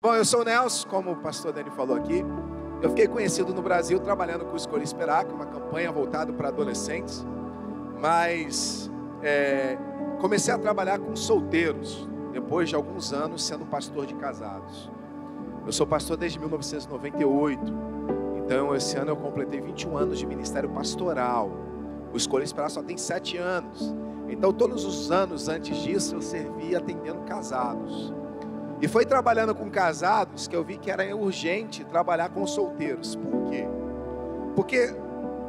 Bom, eu sou o Nelson, como o pastor Dani falou aqui. Eu fiquei conhecido no Brasil trabalhando com o Escolha Esperar, que é uma campanha voltada para adolescentes. Mas comecei a trabalhar com solteiros, depois de alguns anos sendo pastor de casados. Eu sou pastor desde 1998. Então esse ano eu completei 21 anos de ministério pastoral. O Escolha Esperar só tem 7 anos. Então todos os anos antes disso eu servi atendendo casados. E foi trabalhando com casados que eu vi que era urgente trabalhar com solteiros. Por quê? Porque,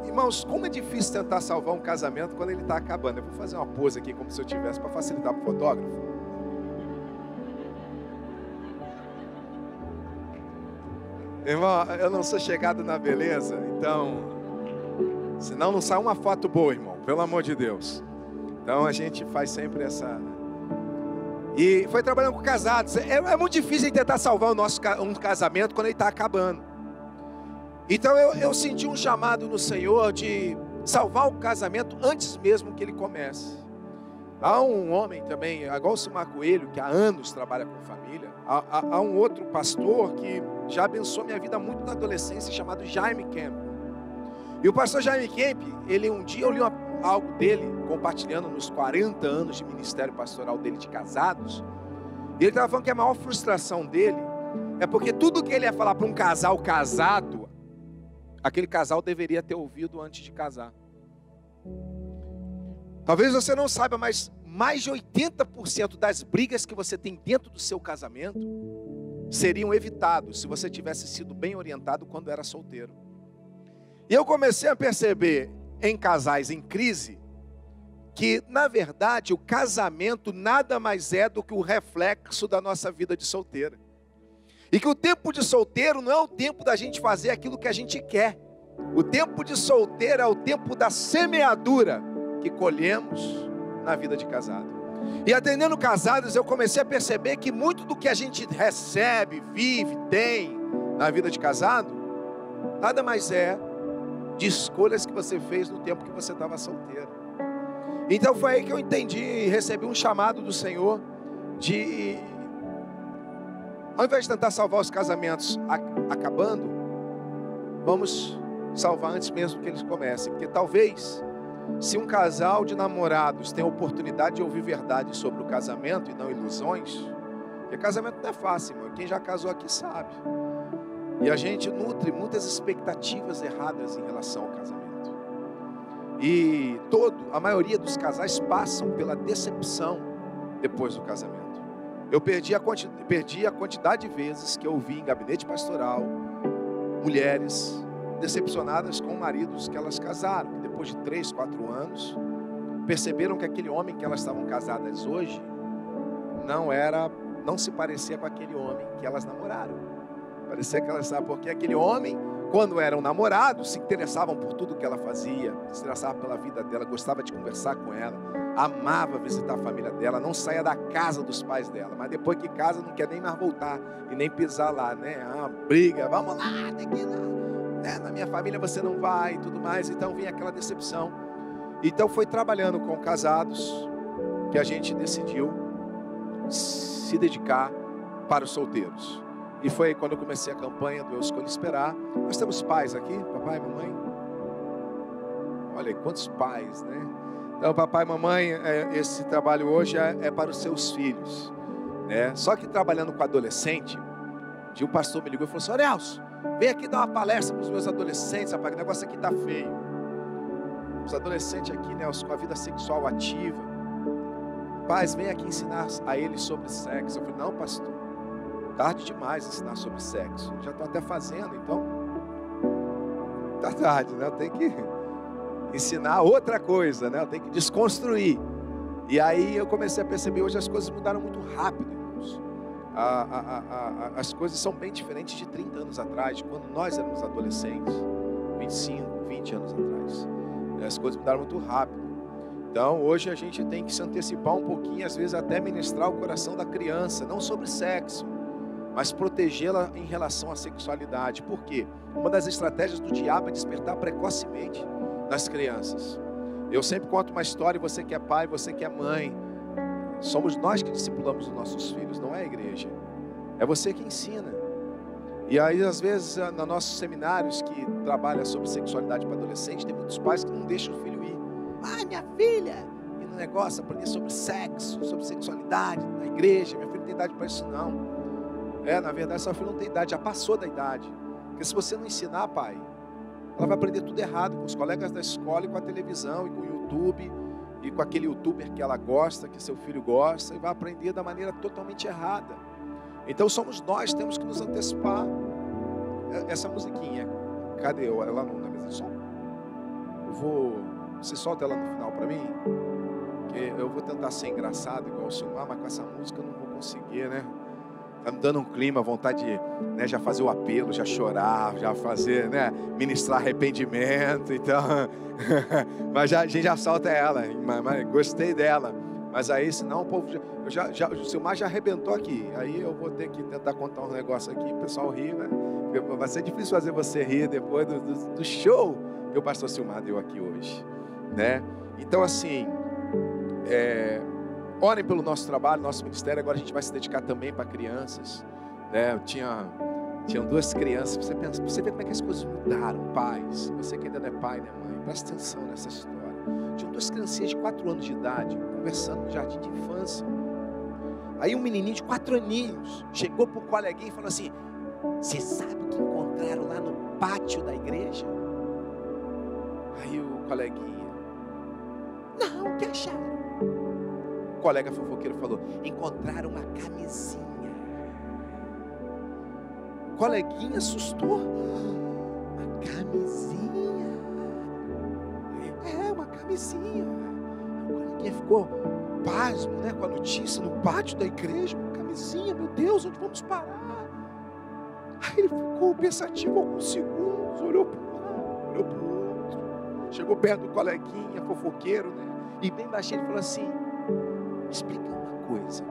irmãos, como é difícil tentar salvar um casamento quando ele está acabando. Eu vou fazer uma pose aqui como se eu tivesse para facilitar para o fotógrafo. Irmão, eu não sou chegado na beleza, então, senão não sai uma foto boa, irmão, pelo amor de Deus. Então a gente faz sempre essa... E foi trabalhando com casados. É muito difícil tentar salvar um casamento quando ele está acabando. Então eu senti um chamado no Senhor de salvar o casamento antes mesmo que ele comece. Há um homem também, igual o Silmar Coelho, que há anos trabalha com família. Há um outro pastor que já abençoou minha vida muito na adolescência, chamado Jaime Camp. E o pastor Jaime Camp, um dia eu li algo dele, compartilhando nos 40 anos de ministério pastoral dele de casados. E ele estava falando que a maior frustração dele é porque tudo que ele ia falar para um casal casado, aquele casal deveria ter ouvido antes de casar. Talvez você não saiba, mas mais de 80% das brigas que você tem dentro do seu casamento seriam evitados se você tivesse sido bem orientado quando era solteiro. E eu comecei a perceber em casais em crise que, na verdade, o casamento nada mais é do que o reflexo da nossa vida de solteiro. E que o tempo de solteiro não é o tempo da gente fazer aquilo que a gente quer. O tempo de solteiro é o tempo da semeadura que colhemos na vida de casado. E atendendo casados, eu comecei a perceber que muito do que a gente recebe, vive, tem na vida de casado, nada mais é de escolhas que você fez no tempo que você estava solteiro. Então foi aí que eu entendi e recebi um chamado do Senhor de, ao invés de tentar salvar os casamentos acabando, vamos salvar antes mesmo que eles comecem. Porque talvez, se um casal de namorados tem a oportunidade de ouvir verdade sobre o casamento e não ilusões, porque casamento não é fácil, irmão. Quem já casou aqui sabe. E a gente nutre muitas expectativas erradas em relação ao casamento. E a maioria dos casais passam pela decepção depois do casamento. Eu perdi a quantidade de vezes que eu ouvi em gabinete pastoral mulheres decepcionadas com maridos que elas casaram, que depois de 3, 4 anos perceberam que aquele homem que elas estavam casadas hoje não se parecia com aquele homem que elas namoraram. Parecia que elas estavam, porque aquele homem, quando eram namorados, se interessavam por tudo que ela fazia, se interessavam pela vida dela, gostava de conversar com ela, amava visitar a família dela, não saía da casa dos pais dela, mas depois que casa não quer nem mais voltar e nem pisar lá, né? Briga, vamos lá, tem que ir lá, né? Na minha família você não vai e tudo mais. Então vinha aquela decepção. Então foi trabalhando com casados que a gente decidiu se dedicar para os solteiros. E foi quando eu comecei a campanha do Eu Escolho Esperar. Nós temos pais aqui, papai e mamãe. Olha aí, quantos pais, né? Então, papai e mamãe, esse trabalho hoje é para os seus filhos, né? Só que trabalhando com adolescente, um dia o pastor me ligou e falou assim: Nelson, vem aqui dar uma palestra para os meus adolescentes, rapaz, que o negócio aqui tá feio. Os adolescentes aqui, Nelson, com a vida sexual ativa. Pais, vem aqui ensinar a eles sobre sexo. Eu falei: não, pastor, tarde demais ensinar sobre sexo. Eu já estou até fazendo, então tá tarde, né? Eu tenho que ensinar outra coisa, né? Eu tenho que desconstruir. E aí eu comecei a perceber, hoje as coisas mudaram muito rápido, irmãos. As coisas são bem diferentes de 30 anos atrás, de quando nós éramos adolescentes, 25, 20 anos atrás. As coisas mudaram muito rápido. Então hoje a gente tem que se antecipar um pouquinho, às vezes até ministrar o coração da criança, não sobre sexo, mas protegê-la em relação à sexualidade. Por quê? Uma das estratégias do diabo é despertar precocemente nas crianças. Eu sempre conto uma história, você que é pai, você que é mãe, somos nós que discipulamos os nossos filhos, não é a igreja. É você que ensina. E aí, às vezes, nos nossos seminários que trabalham sobre sexualidade para adolescente, tem muitos pais que não deixam o filho ir. Ai, minha filha, e no negócio, aprender sobre sexo, sobre sexualidade, na igreja. Minha filha não tem idade para isso, não. Na verdade, sua filha não tem idade, já passou da idade. Porque se você não ensinar, pai, ela vai aprender tudo errado com os colegas da escola e com a televisão e com o YouTube e com aquele youtuber que ela gosta, que seu filho gosta, e vai aprender da maneira totalmente errada. Então somos nós, temos que nos antecipar. Essa musiquinha, cadê ela na mesa de som? Você solta ela no final para mim? Porque eu vou tentar ser engraçado igual o Silmar, mas com essa música eu não vou conseguir, né? Tá me dando um clima, vontade de, né, já fazer o apelo, já chorar, já fazer, né, ministrar arrependimento, então, mas a gente já solta ela, mas gostei dela, mas aí senão o povo, o Silmar já arrebentou aqui, aí eu vou ter que tentar contar um negócio aqui, o pessoal ri, né, vai ser difícil fazer você rir depois do show que o pastor Silmar deu aqui hoje, né, então assim, orem pelo nosso trabalho, nosso ministério. Agora a gente vai se dedicar também para crianças, né? Tinham 2 crianças. Você vê como é que as coisas mudaram, pais. Você que ainda não é pai, né, mãe? Presta atenção nessa história. Tinham 2 criancinhas de 4 anos de idade, conversando no jardim de infância. Aí um menininho de 4 aninhos chegou pro coleguinha e falou assim: você sabe o que encontraram lá no pátio da igreja? Aí o coleguinha: não, o que acharam? O colega fofoqueiro falou: encontraram uma camisinha. O coleguinha assustou: uma camisinha? Uma camisinha. O coleguinha ficou pasmo, né, com a notícia, no pátio da igreja, uma camisinha, meu Deus, onde vamos parar? Aí ele ficou pensativo alguns segundos, olhou para um lado, olhou para o outro, chegou perto do coleguinha fofoqueiro, né, e bem baixinho ele falou assim: explica uma coisa,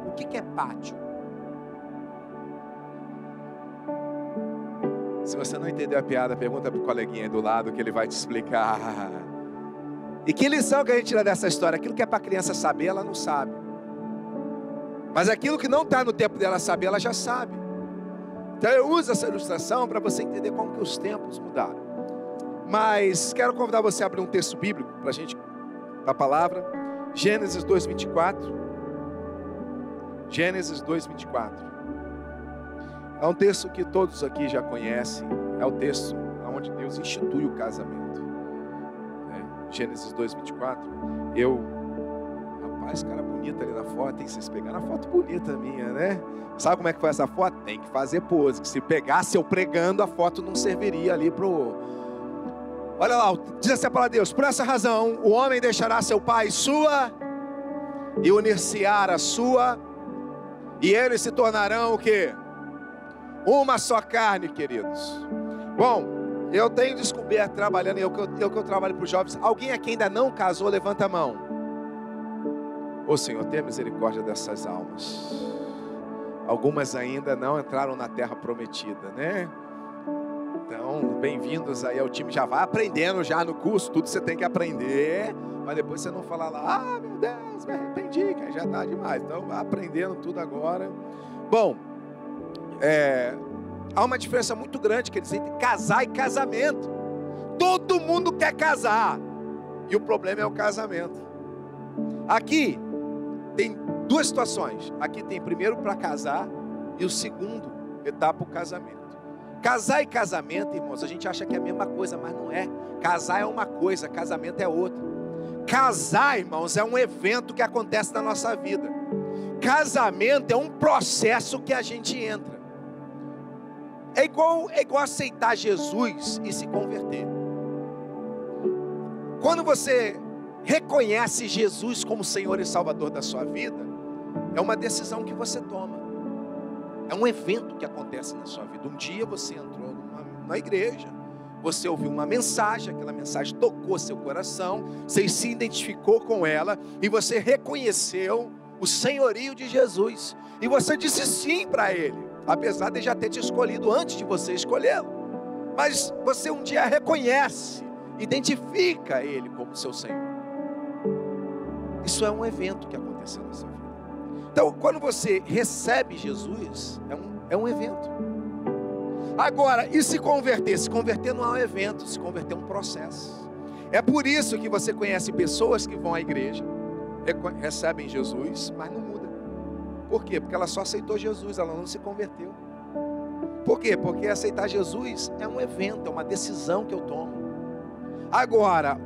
o que é pátio? Se você não entendeu a piada, pergunta para o coleguinha aí do lado que ele vai te explicar. E que lição que a gente tira dessa história? Aquilo que é para a criança saber, ela não sabe. Mas aquilo que não está no tempo dela saber, ela já sabe. Então eu uso essa ilustração para você entender como que os tempos mudaram. Mas quero convidar você a abrir um texto bíblico para a gente, da palavra. Gênesis 2:24. Gênesis 2:24. É um texto que todos aqui já conhecem. É o texto onde Deus institui o casamento. Gênesis 2:24. Rapaz, cara bonita ali na foto, hein? Vocês pegaram a foto bonita minha, né? Sabe como é que foi essa foto? Tem que fazer pose, que se pegasse eu pregando, a foto não serviria ali pro... Olha lá, diz assim a palavra de Deus: por essa razão, o homem deixará seu pai e sua, e unir-se-á a sua, e eles se tornarão o quê? Uma só carne, queridos. Bom, eu tenho descoberto, trabalhando, eu trabalho para os jovens. Alguém aqui ainda não casou, levanta a mão. Ô Senhor, tenha misericórdia dessas almas. Algumas ainda não entraram na terra prometida, né? Então, bem-vindos aí ao time. Já vai aprendendo já no curso, tudo você tem que aprender, mas depois você não falar lá: ah, meu Deus, me arrependi, que aí já está demais. Então, vai aprendendo tudo agora. Bom, há uma diferença muito grande, quer dizer, entre casar e casamento. Todo mundo quer casar, e o problema é o casamento. Aqui tem 2 situações. Aqui tem primeiro para casar, e o segundo etapa, o casamento. Casar e casamento, irmãos, a gente acha que é a mesma coisa, mas não é. Casar é uma coisa, casamento é outra. Casar, irmãos, é um evento que acontece na nossa vida. Casamento é um processo que a gente entra. É igual aceitar Jesus e se converter. Quando você reconhece Jesus como Senhor e Salvador da sua vida, é uma decisão que você toma. É um evento que acontece na sua vida. Um dia você entrou na igreja, você ouviu uma mensagem, aquela mensagem tocou seu coração, você se identificou com ela e você reconheceu o senhorio de Jesus. E você disse sim para Ele, apesar de já ter te escolhido antes de você escolhê-lo. Mas você um dia reconhece, identifica Ele como seu Senhor. Isso é um evento que aconteceu na sua vida. Então, quando você recebe Jesus, é um evento. Agora, e se converter? Se converter não é um evento, se converter é um processo. É por isso que você conhece pessoas que vão à igreja, recebem Jesus, mas não muda. Por quê? Porque ela só aceitou Jesus, ela não se converteu. Por quê? Porque aceitar Jesus é um evento, é uma decisão que eu tomo. Agora,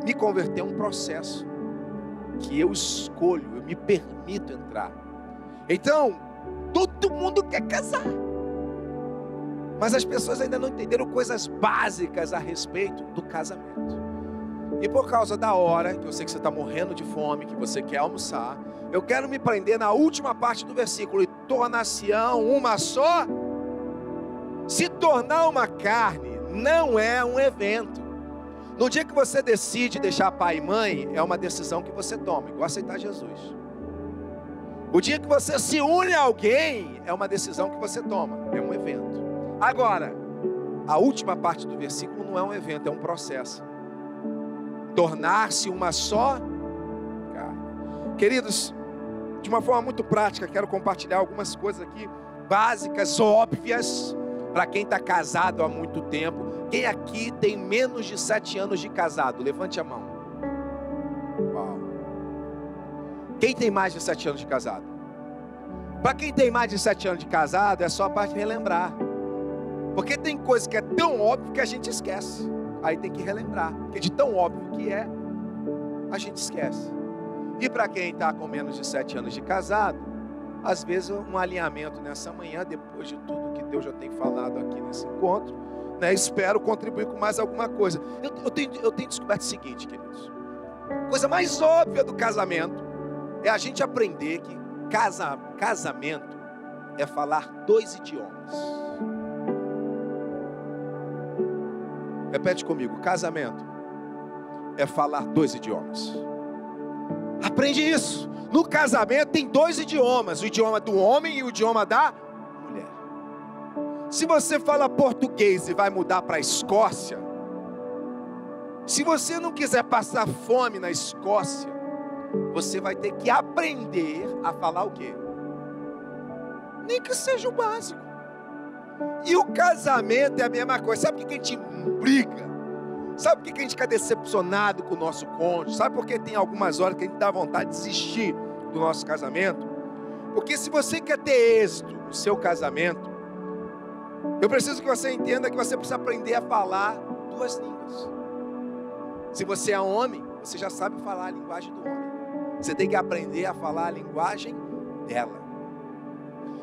me converter é um processo que eu escolho, eu me permito entrar. Então, todo mundo quer casar, mas as pessoas ainda não entenderam coisas básicas a respeito do casamento. E por causa da hora, que eu sei que você está morrendo de fome, que você quer almoçar, eu quero me prender na última parte do versículo: e tornar-se-ão uma só. Se tornar uma carne não é um evento. No dia que você decide deixar pai e mãe, é uma decisão que você toma, igual aceitar Jesus. O dia que você se une a alguém, é uma decisão que você toma, é um evento. Agora, a última parte do versículo não é um evento, é um processo. Tornar-se uma só carne. Queridos, de uma forma muito prática, quero compartilhar algumas coisas aqui, básicas, óbvias, para quem está casado há muito tempo. Quem aqui tem menos de 7 anos de casado? Levante a mão. Uau. Quem tem mais de 7 anos de casado? Para quem tem mais de 7 anos de casado, é só para relembrar. Porque tem coisa que é tão óbvio que a gente esquece. Aí tem que relembrar. Porque de tão óbvio que é, a gente esquece. E para quem está com menos de 7 anos de casado, às vezes um alinhamento nessa manhã, depois de tudo que Deus já tem falado aqui nesse encontro, né, espero contribuir com mais alguma coisa. Eu tenho descoberto o seguinte, queridos: a coisa mais óbvia do casamento é a gente aprender que casamento é falar 2 idiomas. Repete comigo: casamento é falar 2 idiomas. Aprende isso. No casamento tem 2 idiomas: o idioma do homem e o idioma da mulher. Se você fala português e vai mudar para a Escócia, se você não quiser passar fome na Escócia, você vai ter que aprender a falar o quê? Nem que seja o básico. E o casamento é a mesma coisa. Sabe por que a gente briga? Sabe por que a gente fica decepcionado com o nosso cônjuge? Sabe por que tem algumas horas que a gente dá vontade de desistir do nosso casamento? Porque se você quer ter êxito no seu casamento, eu preciso que você entenda que você precisa aprender a falar 2 línguas. Se você é homem, você já sabe falar a linguagem do homem. Você tem que aprender a falar a linguagem dela.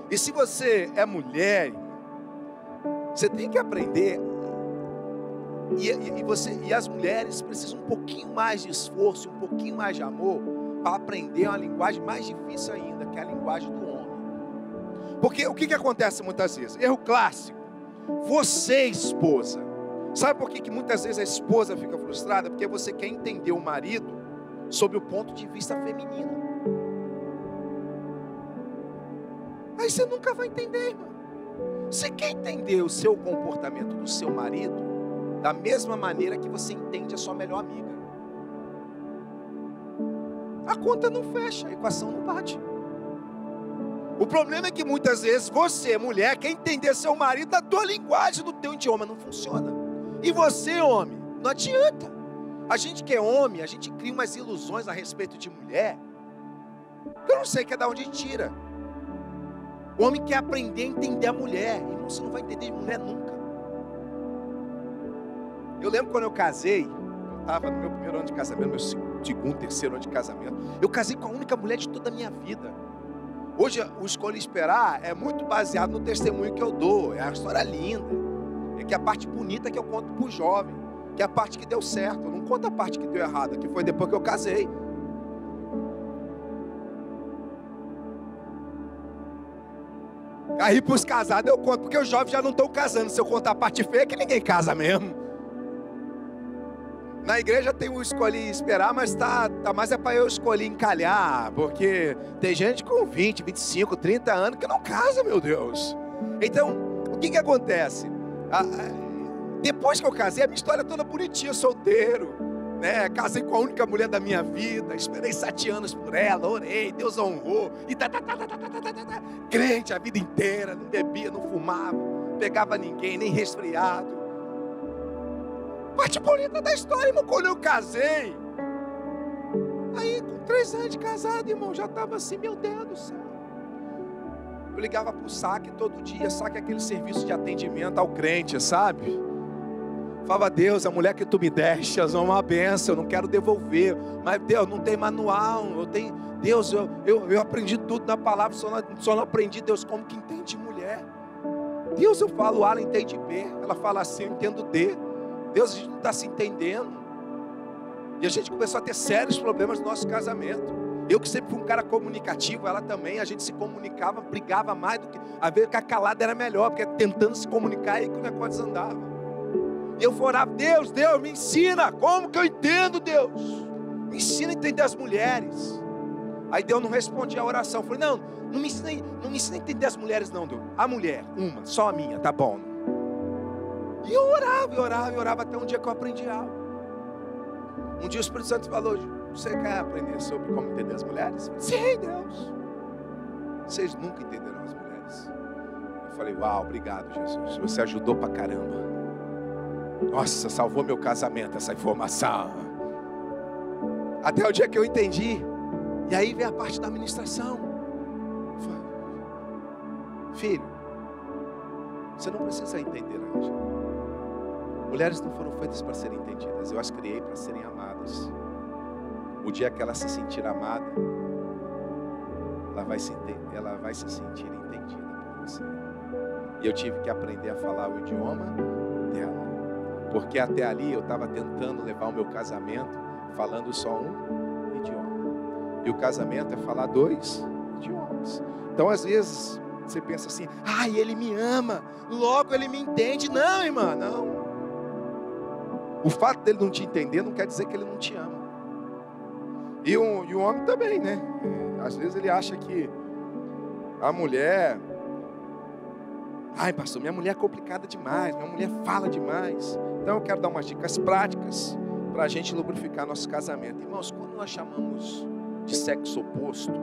E se você é mulher, você tem que aprender. E as mulheres precisam um pouquinho mais de esforço, um pouquinho mais de amor, para aprender uma linguagem mais difícil ainda, que é a linguagem do homem. Porque o que acontece muitas vezes? Erro clássico. Você, esposa, sabe por que muitas vezes a esposa fica frustrada? Porque você quer entender o marido sob o ponto de vista feminino. Aí você nunca vai entender, irmão. Você quer entender o seu comportamento do seu marido da mesma maneira que você entende a sua melhor amiga. A conta não fecha, a equação não bate. O problema é que muitas vezes você, mulher, quer entender seu marido da tua linguagem, do teu idioma, não funciona. E você, homem, não adianta. A gente que é homem, a gente cria umas ilusões a respeito de mulher, que eu não sei que é da onde tira. O homem quer aprender a entender a mulher. Irmão, você não vai entender mulher nunca. Eu lembro quando eu casei, eu estava no meu primeiro ano de casamento, meu segundo, terceiro ano de casamento. Eu casei com a única mulher de toda a minha vida. Hoje, o Escolhi Esperar é muito baseado no testemunho que eu dou. É uma história linda. É que a parte bonita que eu conto para o jovem. Que é a parte que deu certo. Eu não conto a parte que deu errado, que foi depois que eu casei. Aí para os casados eu conto, porque os jovens já não estão casando. Se eu contar a parte feia, é que ninguém casa mesmo. Na igreja tem o Escolhi Esperar, mas tá mais é para eu escolher encalhar, porque tem gente com 20, 25, 30 anos que não casa, meu Deus. Então, o que acontece? Depois que eu casei, a minha história é toda bonitinha, solteiro, né? Casei com a única mulher da minha vida, esperei 7 anos por ela, orei, Deus honrou, e crente a vida inteira, não bebia, não fumava, pegava ninguém, nem resfriado. Parte bonita da história, irmão, quando eu casei, aí com 3 anos de casado, irmão, já estava assim, meu Deus do céu. Eu ligava para o saque todo dia, saque é aquele serviço de atendimento ao crente, sabe? Falava, Deus, a mulher que tu me deste, é uma bênção, eu não quero devolver, mas Deus, não tem manual, Deus, eu aprendi tudo na palavra, só não aprendi, Deus, como que entende mulher. Deus, eu falo A, ela entende B, ela fala assim, eu entendo D. Deus, a gente não está se entendendo. E a gente começou a ter sérios problemas no nosso casamento. Eu que sempre fui um cara comunicativo, ela também, a gente se comunicava, brigava mais do que... A ver que a calada era melhor, porque tentando se comunicar aí que o negócio andava. E eu orava, Deus, me ensina, como que eu entendo, Deus? Me ensina a entender as mulheres. Aí Deus não respondia a oração. Eu falei, não me ensina a entender as mulheres não, Deus. A mulher, uma, só a minha, tá bom. E eu orava até um dia que eu aprendi algo. Um dia o Espírito Santo falou, você quer aprender sobre como entender as mulheres? Eu falei, sim, Deus. Vocês nunca entenderam as mulheres. Eu falei, uau, obrigado, Jesus. Você ajudou pra caramba. Nossa, salvou meu casamento essa informação. Até o dia que eu entendi. E aí vem a parte da administração. Eu falei, filho, você não precisa entender, Ângela. Mulheres não foram feitas para serem entendidas. Eu as criei para serem amadas. O dia que ela se sentir amada, ela vai se sentir entendida por você. E eu tive que aprender a falar o idioma dela. Porque até ali eu estava tentando levar o meu casamento falando só um idioma. E o casamento é falar 2 idiomas. Então às vezes você pensa assim, ele me ama, logo ele me entende. Não, irmã, não. O fato dele não te entender não quer dizer que ele não te ama. E o homem também, né? Às vezes ele acha que a mulher... pastor, minha mulher é complicada demais, minha mulher fala demais. Então eu quero dar umas dicas práticas para a gente lubrificar nosso casamento. Irmãos, quando nós chamamos de sexo oposto,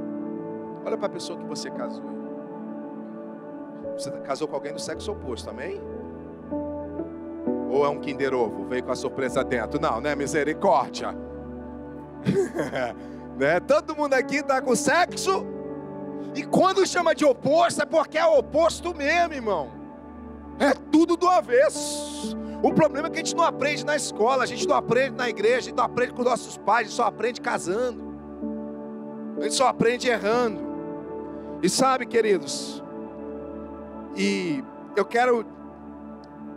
olha para a pessoa que você casou. Você casou com alguém do sexo oposto, amém? Ou é um Kinder Ovo, veio com a surpresa dentro? Não, né? Misericórdia. Né? Todo mundo aqui está com sexo. E quando chama de oposto, é porque é oposto mesmo, irmão. É tudo do avesso. O problema é que a gente não aprende na escola, a gente não aprende na igreja, a gente não aprende com nossos pais, a gente só aprende casando. A gente só aprende errando. E sabe, queridos, e eu quero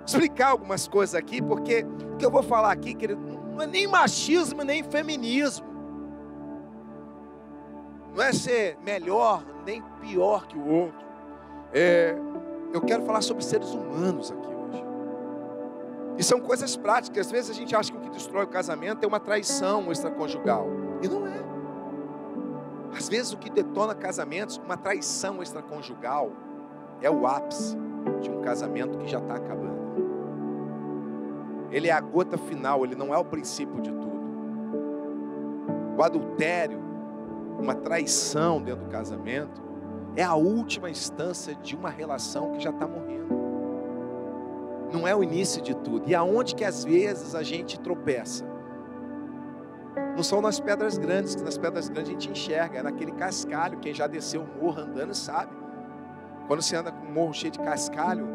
explicar algumas coisas aqui, porque o que eu vou falar aqui, querido, não é nem machismo, nem feminismo. Não é ser melhor, nem pior que o outro. Eu quero falar sobre seres humanos aqui hoje. E são coisas práticas. Às vezes a gente acha que o que destrói o casamento é uma traição extraconjugal. E não é. Às vezes o que detona casamentos, uma traição extraconjugal, é o ápice de um casamento que já está acabando. Ele é a gota final, ele não é o princípio de tudo. O adultério, uma traição dentro do casamento, é a última instância de uma relação que já está morrendo. Não é o início de tudo. E aonde que às vezes a gente tropeça? Não são nas pedras grandes, que nas pedras grandes a gente enxerga, é naquele cascalho. Quem já desceu o morro andando sabe. Quando você anda com um morro cheio de cascalho,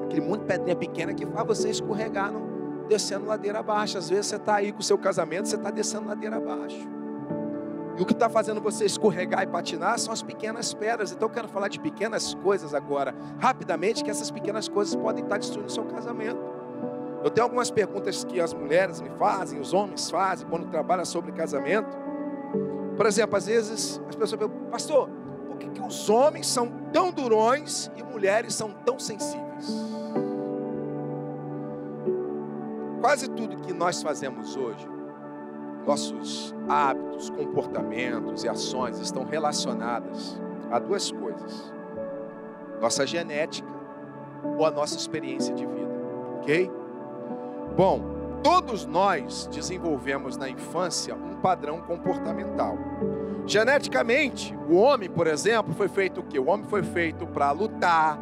aquele monte de pedrinha pequena que faz você escorregar, descendo ladeira abaixo. Às vezes você está aí com o seu casamento, você está descendo ladeira abaixo. E o que está fazendo você escorregar e patinar são as pequenas pedras. Então eu quero falar de pequenas coisas agora, rapidamente, que essas pequenas coisas podem estar destruindo o seu casamento. Eu tenho algumas perguntas que as mulheres me fazem, os homens fazem, quando trabalham sobre casamento. Por exemplo, às vezes as pessoas perguntam, pastor, por que os homens são tão durões e mulheres são tão sensíveis? Quase tudo que nós fazemos hoje, nossos hábitos, comportamentos e ações estão relacionadas a 2 coisas: nossa genética ou a nossa experiência de vida, ok? Bom, Todos nós desenvolvemos na infância um padrão comportamental. Geneticamente, o homem, por exemplo, foi feito o quê? O homem foi feito para lutar.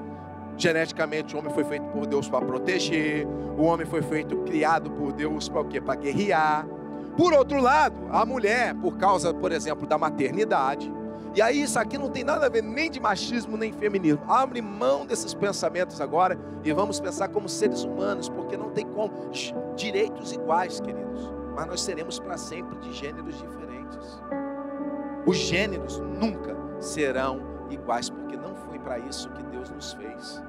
Geneticamente, o homem foi feito por Deus para proteger. O homem foi feito, criado por Deus para o quê? Para guerrear. Por outro lado, a mulher, por causa, por exemplo, da maternidade. E aí isso aqui não tem nada a ver nem de machismo, nem feminismo. Abre mão desses pensamentos agora e vamos pensar como seres humanos, porque não tem como. Direitos iguais, queridos. Mas nós seremos para sempre de gêneros diferentes. Os gêneros nunca serão iguais, porque não foi para isso que Deus nos fez.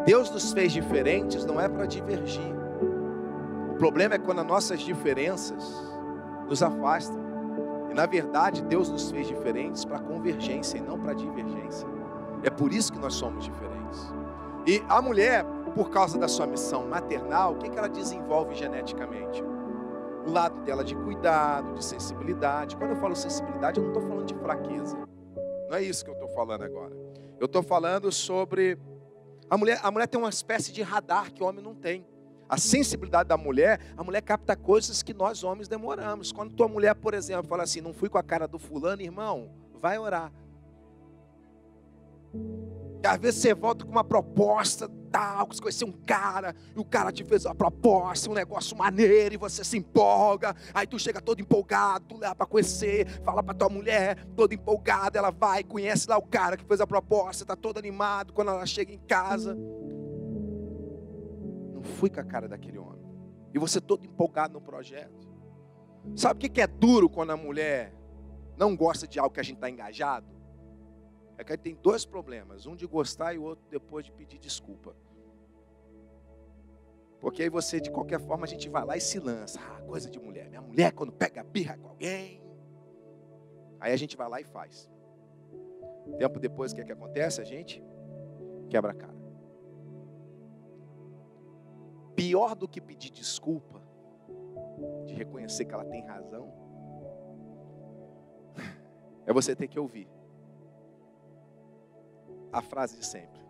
Deus nos fez diferentes, não é para divergir. O problema é quando as nossas diferenças nos afastam. E na verdade, Deus nos fez diferentes para convergência e não para divergência. É por isso que nós somos diferentes. E a mulher, por causa da sua missão maternal, o que ela desenvolve geneticamente? O lado dela de cuidado, de sensibilidade. Quando eu falo sensibilidade, eu não estou falando de fraqueza. Não é isso que eu estou falando agora. Eu estou falando sobre... A mulher tem uma espécie de radar que o homem não tem. A sensibilidade da mulher, a mulher capta coisas que nós homens demoramos. Quando tua mulher, por exemplo, fala assim, não fui com a cara do fulano, irmão, vai orar. E às vezes você volta com uma proposta, tal, que você conheceu um cara, e o cara te fez uma proposta, um negócio maneiro, e você se empolga, aí tu chega todo empolgado, tu leva para conhecer, fala para tua mulher, toda empolgada, ela vai, conhece lá o cara que fez a proposta, tá todo animado, quando ela chega em casa... Fui com a cara daquele homem. E você todo empolgado no projeto. Sabe o que é duro quando a mulher não gosta de algo que a gente está engajado? É que aí tem dois problemas. Um de gostar e o outro depois de pedir desculpa. Porque aí você, de qualquer forma, a gente vai lá e se lança. Ah, coisa de mulher. Minha mulher quando pega birra com alguém. Aí a gente vai lá e faz. Tempo depois, o que é que acontece? A gente quebra a cara. Pior do que pedir desculpa, de reconhecer que ela tem razão, é você ter que ouvir a frase de sempre.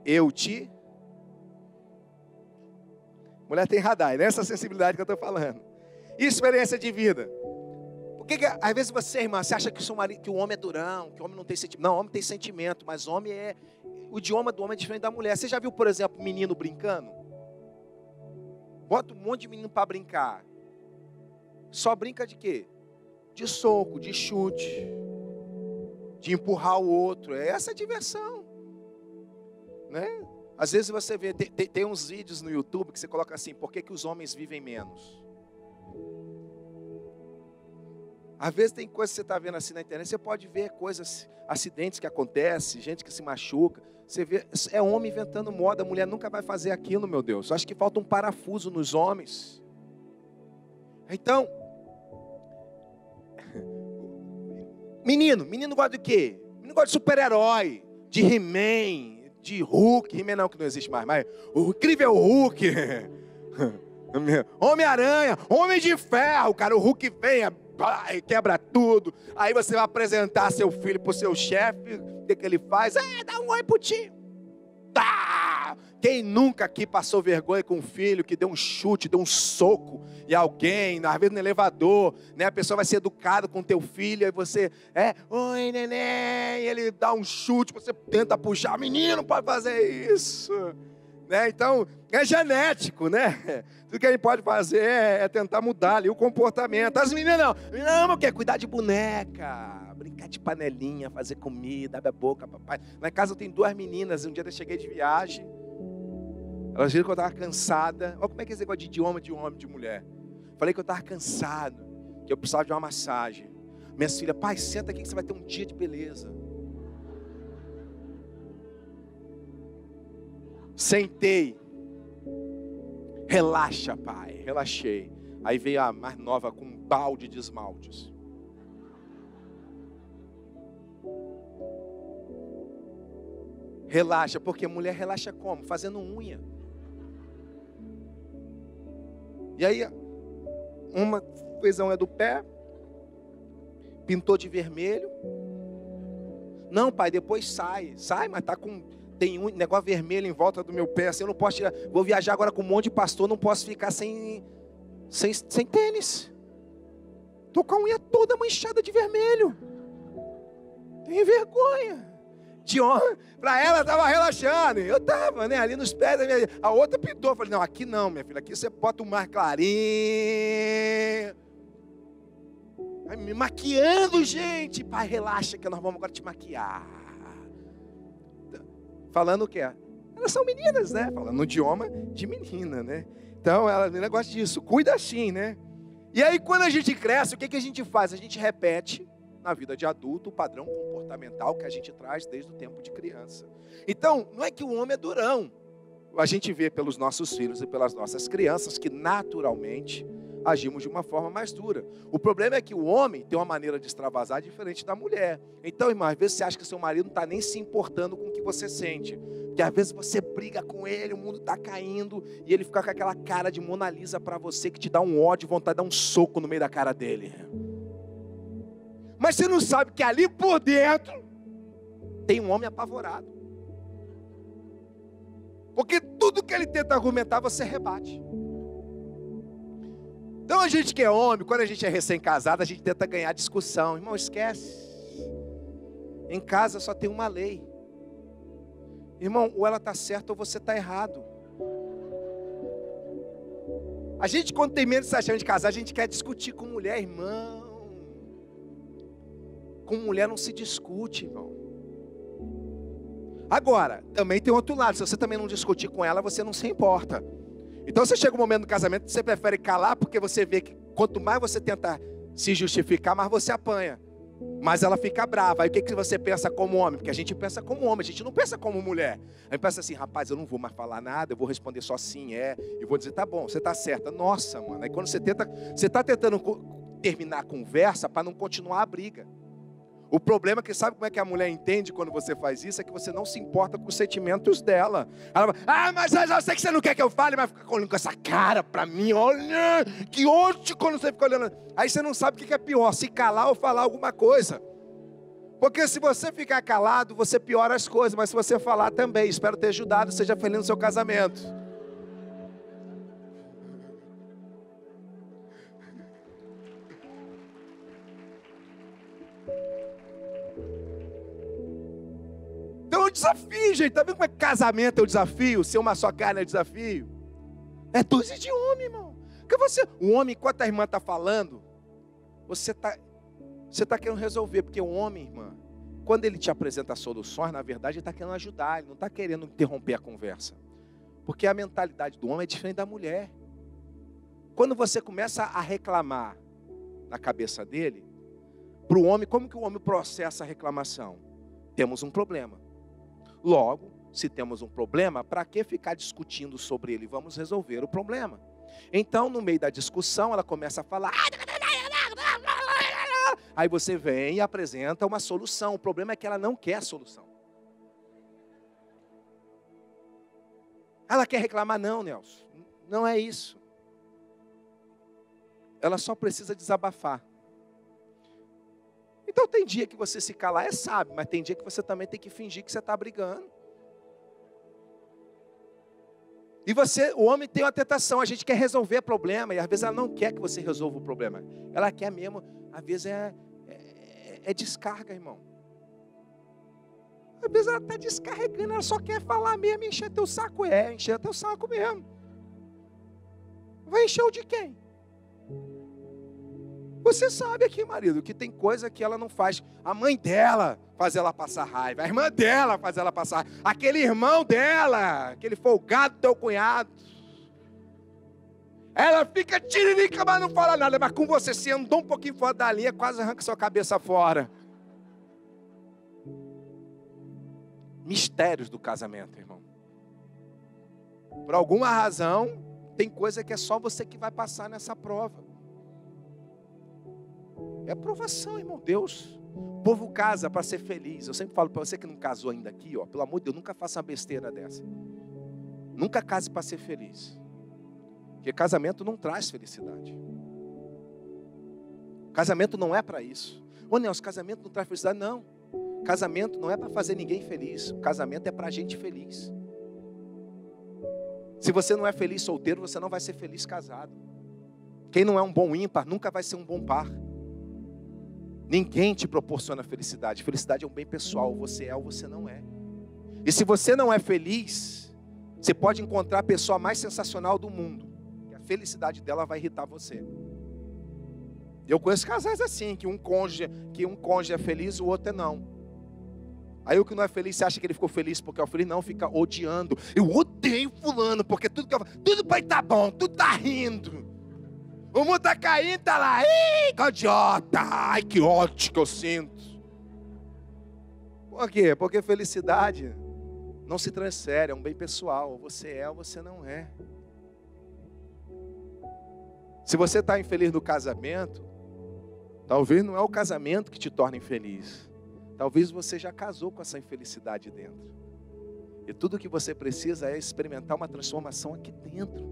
Eu te... Mulher tem radar, é nessa sensibilidade que eu estou falando. E experiência de vida. Por que às vezes você, irmã, você acha que o homem é durão, que o homem não tem sentimento? Não, o homem tem sentimento, mas o homem é... O idioma do homem é diferente da mulher. Você já viu, por exemplo, menino brincando? Bota um monte de menino para brincar. Só brinca de quê? De soco, de chute, de empurrar o outro. Essa é a diversão, né? Às vezes você vê, tem uns vídeos no YouTube que você coloca assim, por que os homens vivem menos? Às vezes tem coisas que você está vendo assim na internet, você pode ver coisas, acidentes que acontecem, gente que se machuca. Você vê, é homem inventando moda, a mulher nunca vai fazer aquilo, meu Deus. Eu acho que falta um parafuso nos homens. Então, menino gosta de quê? Menino gosta de super-herói, de He-Man, de Hulk. He-Man não, que não existe mais, mas o incrível Hulk. Homem-Aranha, Homem de Ferro, cara, o Hulk vem, quebra tudo. Aí você vai apresentar seu filho para o seu chefe, o que ele faz? Dá um oi pro tio. Tá! Quem nunca aqui passou vergonha com um filho que deu um chute, deu um soco em alguém, às vezes no elevador, né? A pessoa vai ser educada com teu filho, aí você, oi neném, ele dá um chute, você tenta puxar, menino pode fazer isso, né? Então, é genético, né? Tudo que a gente pode fazer é tentar mudar ali o comportamento. As meninas não, quer cuidar de boneca, brincar de panelinha, fazer comida, abre a boca, papai. Lá em casa eu tenho 2 meninas, um dia eu cheguei de viagem, elas viram que eu estava cansada. Olha como é que é esse negócio de idioma de homem e de mulher. Falei que eu estava cansado, que eu precisava de uma massagem. Minhas filhas, pai, senta aqui que você vai ter um dia de beleza. Sentei. Relaxa, pai. Relaxei. Aí veio a mais nova com um balde de esmaltes. Relaxa, porque mulher relaxa como? Fazendo unha. E aí, uma fez a unha do pé, pintou de vermelho. Não, pai, depois sai, mas tem um negócio vermelho em volta do meu pé, assim, eu não posso tirar. Vou viajar agora com um monte de pastor, não posso ficar sem tênis. Tô com a unha toda manchada de vermelho. Tenho vergonha. Para ela estava relaxando, eu estava, né, ali nos pés da minha. A outra pintou, falei, não, aqui não, minha filha, aqui você bota um mais clarinho. Aí, me maquiando, gente. Pai, relaxa que nós vamos agora te maquiar. Falando o quê? Elas são meninas, né? Falando no idioma de menina, né? Então, ela negócio disso, cuida assim, né? E aí, quando a gente cresce, o que a gente faz? A gente repete na vida de adulto o padrão comportamental que a gente traz desde o tempo de criança. Então, não é que o homem é durão. A gente vê pelos nossos filhos e pelas nossas crianças que naturalmente agimos de uma forma mais dura. O problema é que o homem tem uma maneira de extravasar diferente da mulher. Então, irmão, às vezes você acha que seu marido não está nem se importando com o que você sente. Porque às vezes você briga com ele, o mundo está caindo, e ele fica com aquela cara de Mona Lisa para você, que te dá um ódio, vontade de dar um soco no meio da cara dele. Mas você não sabe que ali por dentro tem um homem apavorado. Porque tudo que ele tenta argumentar, você rebate. Então a gente que é homem, quando a gente é recém-casado, a gente tenta ganhar discussão. Irmão, esquece. Em casa só tem uma lei. Irmão, ou ela está certa ou você está errado. A gente, quando tem menos de 7 anos de casar, a gente quer discutir com mulher, irmão. Com mulher não se discute, irmão. Agora, também tem outro lado. Se você também não discutir com ela, você não se importa. Então você chega um momento no casamento que você prefere calar, porque você vê que quanto mais você tenta se justificar, mais você apanha. Mas ela fica brava. Aí o que você pensa como homem? Porque a gente pensa como homem, a gente não pensa como mulher. A gente pensa assim, rapaz, eu não vou mais falar nada, eu vou responder só sim, e vou dizer, tá bom, você tá certa. Nossa, mano. Aí quando você tá tentando terminar a conversa para não continuar a briga. O problema é que sabe como é que a mulher entende quando você faz isso? É que você não se importa com os sentimentos dela. Ela fala, mas eu sei que você não quer que eu fale, mas fica olhando com essa cara pra mim, olha, que ódio quando você fica olhando. Aí você não sabe o que é pior, se calar ou falar alguma coisa. Porque se você ficar calado, você piora as coisas, mas se você falar também, espero ter ajudado, seja feliz no seu casamento. Então é um desafio, gente. Tá vendo como é que casamento é o desafio? Ser uma só carne é o desafio? É dose de homem, irmão. Porque o homem, enquanto a irmã está falando, você tá querendo resolver. Porque o homem, irmã, quando ele te apresenta soluções, na verdade ele está querendo ajudar. Ele não está querendo interromper a conversa. Porque a mentalidade do homem é diferente da mulher. Quando você começa a reclamar na cabeça dele, para o homem, como que o homem processa a reclamação? Temos um problema. Logo, se temos um problema, para que ficar discutindo sobre ele? Vamos resolver o problema. Então, no meio da discussão, ela começa a falar. Aí você vem e apresenta uma solução. O problema é que ela não quer a solução. Ela quer reclamar? Não, Nelson. Não é isso. Ela só precisa desabafar. Então tem dia que você se calar é sábio, mas tem dia que você também tem que fingir que você está brigando. E o homem tem uma tentação, a gente quer resolver problema, e às vezes ela não quer que você resolva o problema. Ela quer mesmo, às vezes é descarga, irmão. Às vezes ela está descarregando, ela só quer falar mesmo e encher teu saco. Encher teu saco mesmo. Vai encher o de quem? Você sabe aqui, marido, que tem coisa que ela não faz. A mãe dela faz ela passar raiva. A irmã dela faz ela passar raiva. Aquele irmão dela, aquele folgado teu cunhado. Ela fica tiririca, mas não fala nada. Mas com você, se andou um pouquinho fora da linha, quase arranca sua cabeça fora. Mistérios do casamento, irmão. Por alguma razão, tem coisa que é só você que vai passar nessa prova. É provação, irmão. Deus, o povo casa para ser feliz. Eu sempre falo para você que não casou ainda aqui, ó, pelo amor de Deus, nunca faça uma besteira dessa. Nunca case para ser feliz. Porque casamento não traz felicidade. Casamento não é para isso. Ô Nelson, casamento não traz felicidade, não. Casamento não é para fazer ninguém feliz. O casamento é para a gente feliz. Se você não é feliz solteiro, você não vai ser feliz casado. Quem não é um bom ímpar, nunca vai ser um bom par. Ninguém te proporciona felicidade. Felicidade é um bem pessoal. Você é ou você não é. E se você não é feliz, você pode encontrar a pessoa mais sensacional do mundo. Que a felicidade dela vai irritar você. Eu conheço casais assim, que um cônjuge é feliz, o outro é não. Aí o que não é feliz, você acha que ele ficou feliz porque é feliz? Não, fica odiando. Eu odeio fulano, porque tudo vai estar bom, tudo está rindo. O mundo está caindo, está lá. Ih, que idiota. Ai, que ódio que eu sinto. Por quê? Porque felicidade não se transfere, é um bem pessoal. Ou você é ou você não é. Se você está infeliz no casamento, talvez não é o casamento que te torna infeliz. Talvez você já casou com essa infelicidade dentro. E tudo que você precisa é experimentar uma transformação aqui dentro.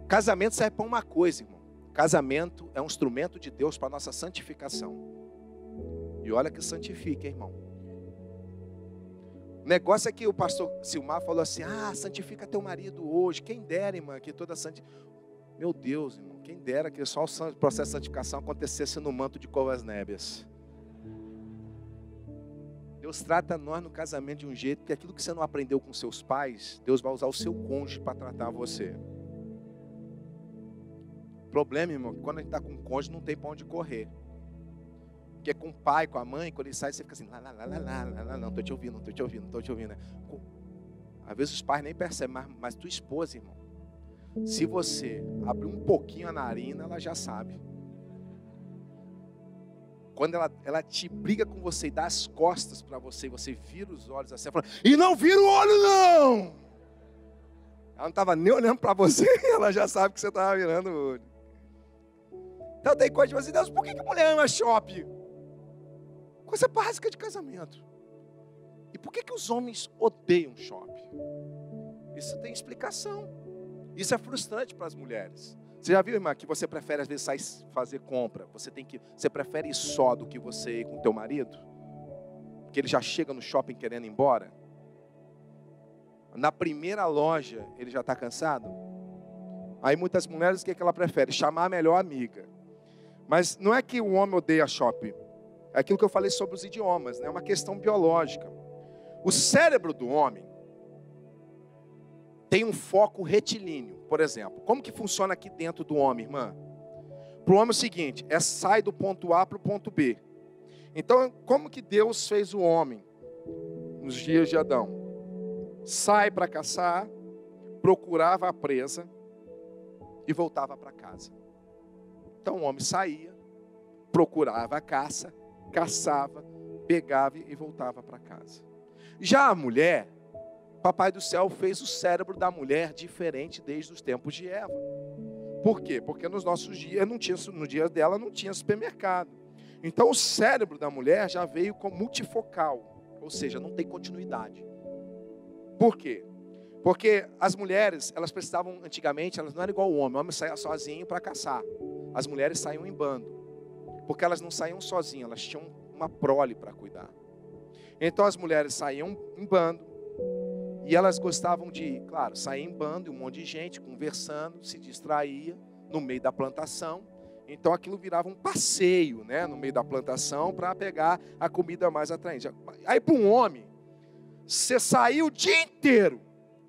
Casamento serve para uma coisa, irmão. Casamento é um instrumento de Deus para a nossa santificação. E olha que santifica, hein, irmão. O negócio é que o pastor Silmar falou assim: santifica teu marido hoje. Quem dera, irmã, que toda santificação. Meu Deus, irmão, quem dera que só o processo de santificação acontecesse no manto de covas nébias. Deus trata nós no casamento de um jeito que aquilo que você não aprendeu com seus pais, Deus vai usar o seu cônjuge para tratar você. O problema, irmão, é que quando a gente está com um cônjuge não tem para onde correr. Porque com o pai, com a mãe, quando ele sai, você fica assim, não, estou te ouvindo. Né? Às vezes os pais nem percebem, mas tua esposa, irmão, se você abrir um pouquinho a narina, ela já sabe. Quando ela te briga com você e dá as costas para você, e você vira os olhos assim, fala, e não vira o olho não! Ela não estava nem olhando para você, ela já sabe que você estava virando o olho. Então tem coisa de você, Deus, por que a mulher ama shopping? Coisa básica de casamento. E por que os homens odeiam shopping? Isso tem explicação. Isso é frustrante para as mulheres. Você já viu, irmã, que você prefere às vezes sair fazer compra? Você prefere ir só do que você ir com o teu marido? Porque ele já chega no shopping querendo ir embora? Na primeira loja, ele já está cansado? Aí muitas mulheres, o que ela prefere? Chamar a melhor amiga. Mas não é que o homem odeia shopping. É aquilo que eu falei sobre os idiomas, né? É uma questão biológica. O cérebro do homem tem um foco retilíneo, por exemplo. Como que funciona aqui dentro do homem, irmã? Para o homem é o seguinte, sai do ponto A para o ponto B. Então, como que Deus fez o homem nos dias de Adão? Sai para caçar, procurava a presa e voltava para casa. Então o homem saía, procurava a caça, caçava, pegava e voltava para casa. Já a mulher, Papai do Céu fez o cérebro da mulher diferente desde os tempos de Eva. Por quê? Porque nos nossos dias, no dia dela não tinha supermercado. Então o cérebro da mulher já veio com multifocal, ou seja, não tem continuidade. Por quê? Porque as mulheres, elas precisavam, antigamente, elas não eram igual o homem saía sozinho para caçar. As mulheres saíam em bando, porque elas não saíam sozinhas, elas tinham uma prole para cuidar. Então as mulheres saíam em bando, e elas gostavam de, claro, sair em bando, um monte de gente conversando, se distraía no meio da plantação. Então aquilo virava um passeio, né, no meio da plantação para pegar a comida mais atraente. Aí para um homem, você saiu o dia inteiro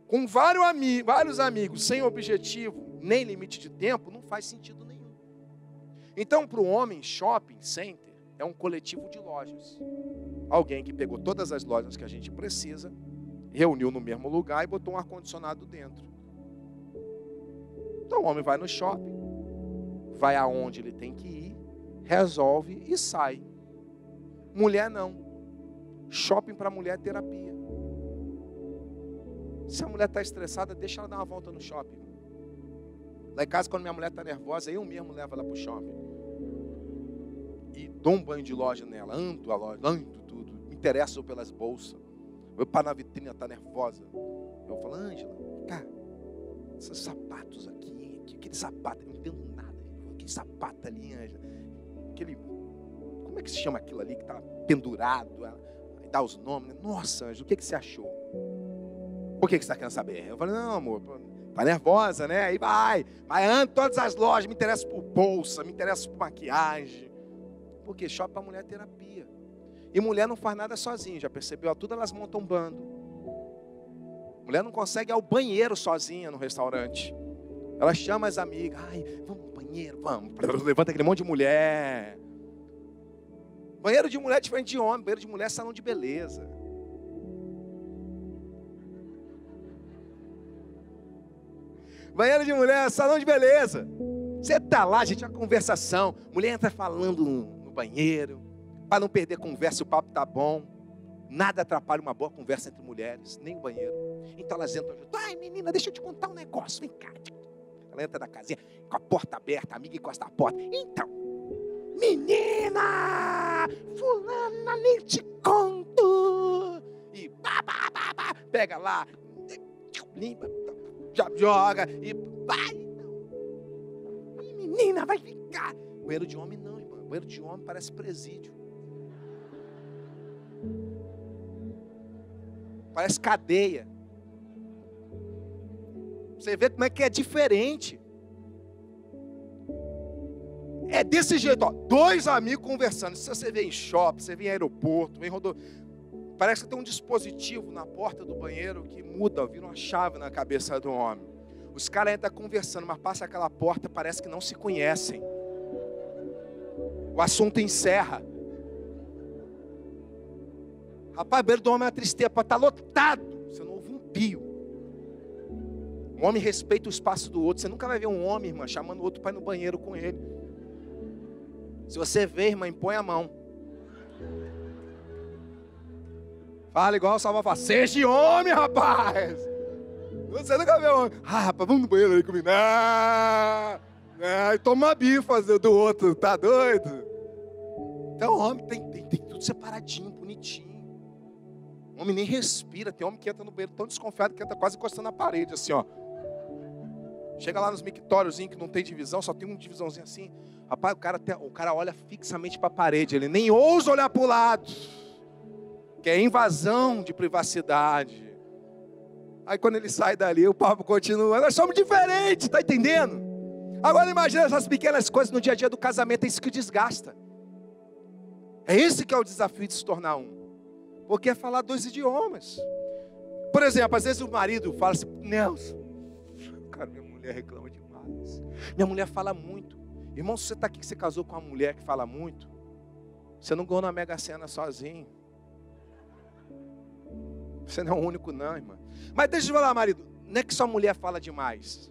com vários amigos, sem objetivo, nem limite de tempo, não faz sentido nenhum. Então para o homem, shopping center é um coletivo de lojas. Alguém que pegou todas as lojas que a gente precisa, reuniu no mesmo lugar e botou um ar-condicionado dentro. Então o homem vai no shopping, vai aonde ele tem que ir, resolve e sai. Mulher não. Shopping para mulher é terapia. Se a mulher está estressada, deixa ela dar uma volta no shopping. Lá em casa, quando minha mulher está nervosa, eu mesmo levo ela para o shopping. E dou um banho de loja nela, ando a loja, ando tudo, me interesso pelas bolsas. Eu paro na vitrine, ela está nervosa. Eu falo, Ângela, cara, esses sapatos aqui, aquele sapato, eu não entendo nada. Aquele sapato ali, Ângela, aquele como é que se chama aquilo ali que está pendurado? Aí dá os nomes. Nossa, Ângelo, o que você achou? Por que você está querendo saber? Eu falei, não, amor, tá nervosa, né? Aí vai anda todas as lojas, me interessa por bolsa, me interessa por maquiagem. Porque shopping para mulher é terapia. E mulher não faz nada sozinha, já percebeu? Tudo elas montam um bando. Mulher não consegue ir ao banheiro sozinha no restaurante. Ela chama as amigas, ai, vamos no banheiro, vamos. Levanta aquele monte de mulher. Banheiro de mulher é diferente de homem, banheiro de mulher é salão de beleza. Banheiro de mulher é salão de beleza. Você está lá, gente, uma conversação. Mulher entra falando no banheiro, para não perder conversa, o papo tá bom. Nada atrapalha uma boa conversa entre mulheres, nem o banheiro. Então elas entram junto. Ai, menina, deixa eu te contar um negócio, vem cá. Ela entra na casinha com a porta aberta, a amiga encosta a porta. Então, menina, fulana, nem te conto. E pega lá, limpa, já joga e vai. E menina, vai ficar. Banheiro de homem não, irmão. Banheiro de homem parece presídio. Parece cadeia. Você vê como é que é diferente. É desse jeito, ó. Dois amigos conversando. Se você vê em shopping, você vê em aeroporto, vem rodovia. Parece que tem um dispositivo na porta do banheiro que muda, vira uma chave na cabeça do homem. Os caras ainda estão conversando, mas passa aquela porta, parece que não se conhecem. O assunto encerra. Rapaz, o banheiro do homem é uma tristeza, pode estar lotado. Você não ouve um pio. Um homem respeita o espaço do outro. Você nunca vai ver um homem, irmã, chamando o outro para ir no banheiro com ele. Se você vê, irmã, impõe a mão. Fala igual o Salvador fala, seja homem, rapaz. Você nunca vê um homem. Ah, rapaz, vamos no banheiro aí comigo. E toma uma bifa do outro, tá doido? Então, homem tem tudo separadinho, bonitinho. O homem nem respira. Tem homem que entra no banheiro tão desconfiado que entra quase encostando na parede, assim, ó. Chega lá nos mictóriozinhos que não tem divisão, só tem uma divisãozinha assim. Rapaz, o cara olha fixamente para a parede, ele nem ousa olhar para o lado. Que é invasão de privacidade. Aí quando ele sai dali, o papo continua. Nós somos diferentes, tá entendendo? Agora imagina essas pequenas coisas no dia a dia do casamento, é isso que desgasta. É esse que é o desafio de se tornar um. Porque é falar dois idiomas. Por exemplo, às vezes o marido fala assim, Nelson, cara, minha mulher reclama demais. Minha mulher fala muito. Irmão, se você está aqui que você casou com uma mulher que fala muito, você não ganhou na Mega Sena sozinho. Você não é o único não, irmã. Mas deixa eu falar, marido, não é que só mulher fala demais.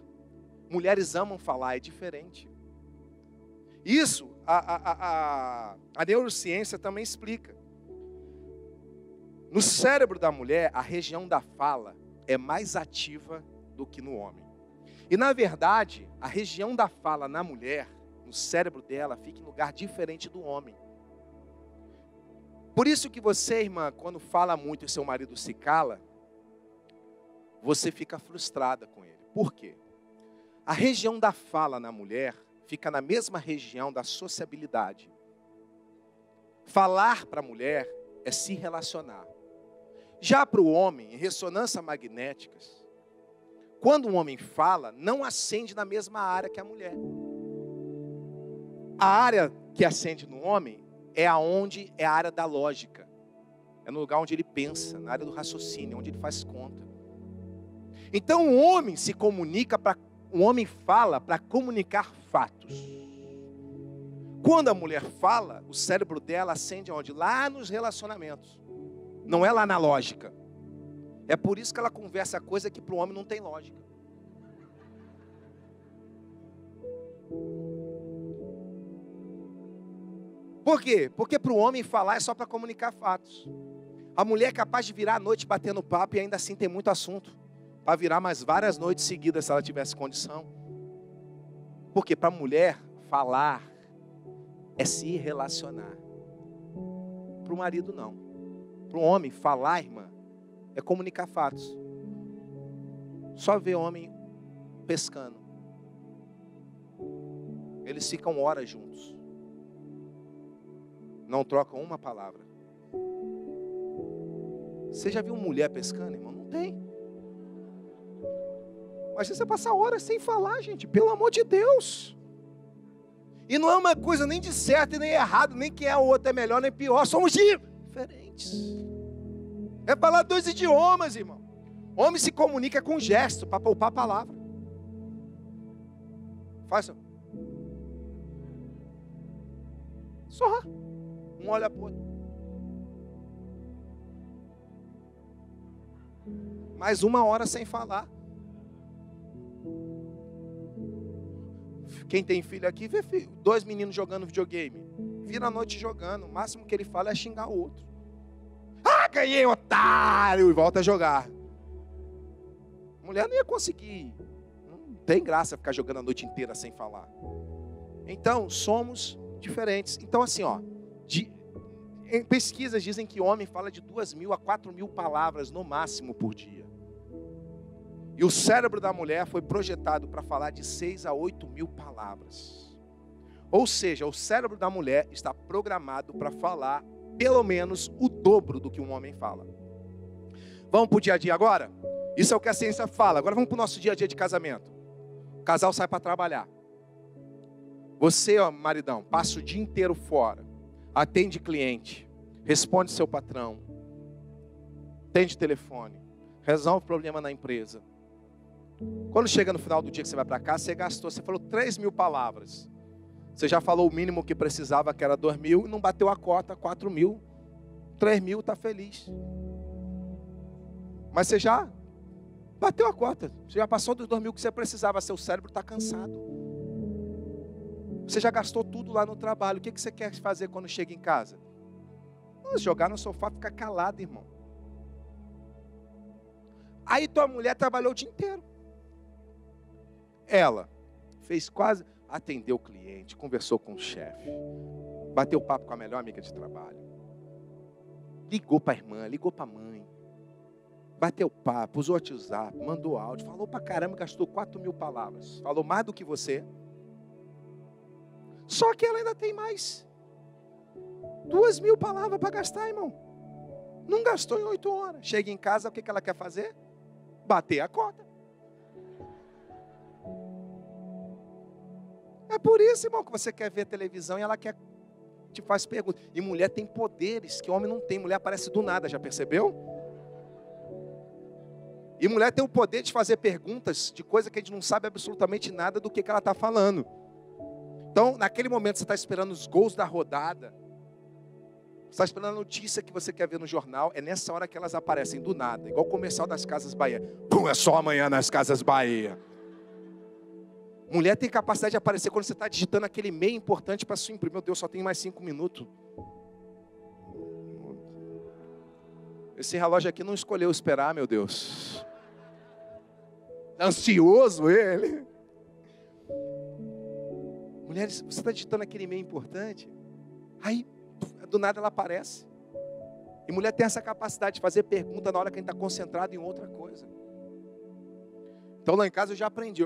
Mulheres amam falar, é diferente. Isso, a neurociência também explica. No cérebro da mulher, a região da fala é mais ativa do que no homem. E na verdade, a região da fala na mulher, no cérebro dela, fica em lugar diferente do homem. Por isso que você, irmã, quando fala muito e seu marido se cala, você fica frustrada com ele. Por quê? A região da fala na mulher fica na mesma região da sociabilidade. Falar para a mulher é se relacionar. Já para o homem, em ressonância magnéticas, quando um homem fala, não acende na mesma área que a mulher. A área que acende no homem é a área da lógica. É no lugar onde ele pensa, na área do raciocínio, onde ele faz conta. Então o homem se comunica o homem fala para comunicar fatos. Quando a mulher fala, o cérebro dela acende onde? Lá nos relacionamentos. Não é lá na lógica. É por isso que ela conversa coisa que para o homem não tem lógica. Por quê? Porque para o homem falar é só para comunicar fatos. A mulher é capaz de virar a noite batendo papo e ainda assim tem muito assunto. Para virar mais várias noites seguidas se ela tivesse condição. Porque para a mulher falar é se relacionar. Para o marido não. Para o homem falar, irmã, é comunicar fatos. Só vê homem pescando. Eles ficam horas juntos. não trocam uma palavra. Você já viu mulher pescando, irmão? Não tem. Mas você passar horas sem falar, gente, pelo amor de Deus. E não é uma coisa nem de certo e nem errado, nem que o outro é melhor nem pior, somos diferentes. É falar 2 idiomas, irmão. Homem se comunica com gesto, para poupar a palavra. Faz só. Um olha para o outro. Mais 1 hora sem falar. Quem tem filho aqui, vê 2 meninos jogando videogame. Vira a noite jogando. O máximo que ele fala é xingar o outro. Ah, ganhei, otário! E volta a jogar. Mulher não ia conseguir. Não tem graça ficar jogando a noite inteira sem falar. Então, somos diferentes. Então, assim, em pesquisas dizem que o homem fala de 2.000 a 4.000 palavras no máximo por dia. E o cérebro da mulher foi projetado para falar de 6 a 8.000 palavras. Ou seja, o cérebro da mulher está programado para falar pelo menos o dobro do que um homem fala. Vamos para o dia a dia agora? Isso é o que a ciência fala. Agora vamos para o nosso dia a dia de casamento. O casal sai para trabalhar. Você, maridão, passa o dia inteiro fora. Atende cliente. Responde seu patrão. Atende telefone. Resolve problema na empresa. Quando chega no final do dia que você vai para cá, você falou 3.000 palavras. Você já falou o mínimo que precisava, que era 2.000, e não bateu a cota, 4.000. 3.000, está feliz. Mas você já bateu a cota. Você já passou dos 2.000 que você precisava. Seu cérebro está cansado. Você já gastou tudo lá no trabalho. O que você quer fazer quando chega em casa? Jogar no sofá e ficar calado, irmão. Aí tua mulher trabalhou o dia inteiro. Ela fez atendeu o cliente, conversou com o chefe, bateu papo com a melhor amiga de trabalho, ligou para a irmã, ligou para a mãe, bateu papo, usou o WhatsApp, mandou áudio, falou pra caramba, gastou 4.000 palavras, falou mais do que você. Só que ela ainda tem mais 2.000 palavras para gastar, irmão. Não gastou em 8 horas. Chega em casa, o que ela quer fazer? Bater a cota. É por isso, irmão, que você quer ver televisão e ela te faz perguntas. E mulher tem poderes que homem não tem. Mulher aparece do nada, já percebeu? E mulher tem o poder de fazer perguntas de coisa que a gente não sabe absolutamente nada do que ela está falando. Então, naquele momento você está esperando os gols da rodada. Você está esperando a notícia que você quer ver no jornal. É nessa hora que elas aparecem do nada. Igual o comercial das Casas Bahia. Pum, é só amanhã nas Casas Bahia. Mulher tem capacidade de aparecer quando você está digitando aquele e-mail importante para sua empresa. Meu Deus, só tem mais 5 minutos. Esse relógio aqui não escolheu esperar, meu Deus. Ansioso ele. Mulheres, você está digitando aquele e-mail importante. Aí, do nada ela aparece. E mulher tem essa capacidade de fazer pergunta na hora que a gente está concentrado em outra coisa. Então lá em casa eu já aprendi.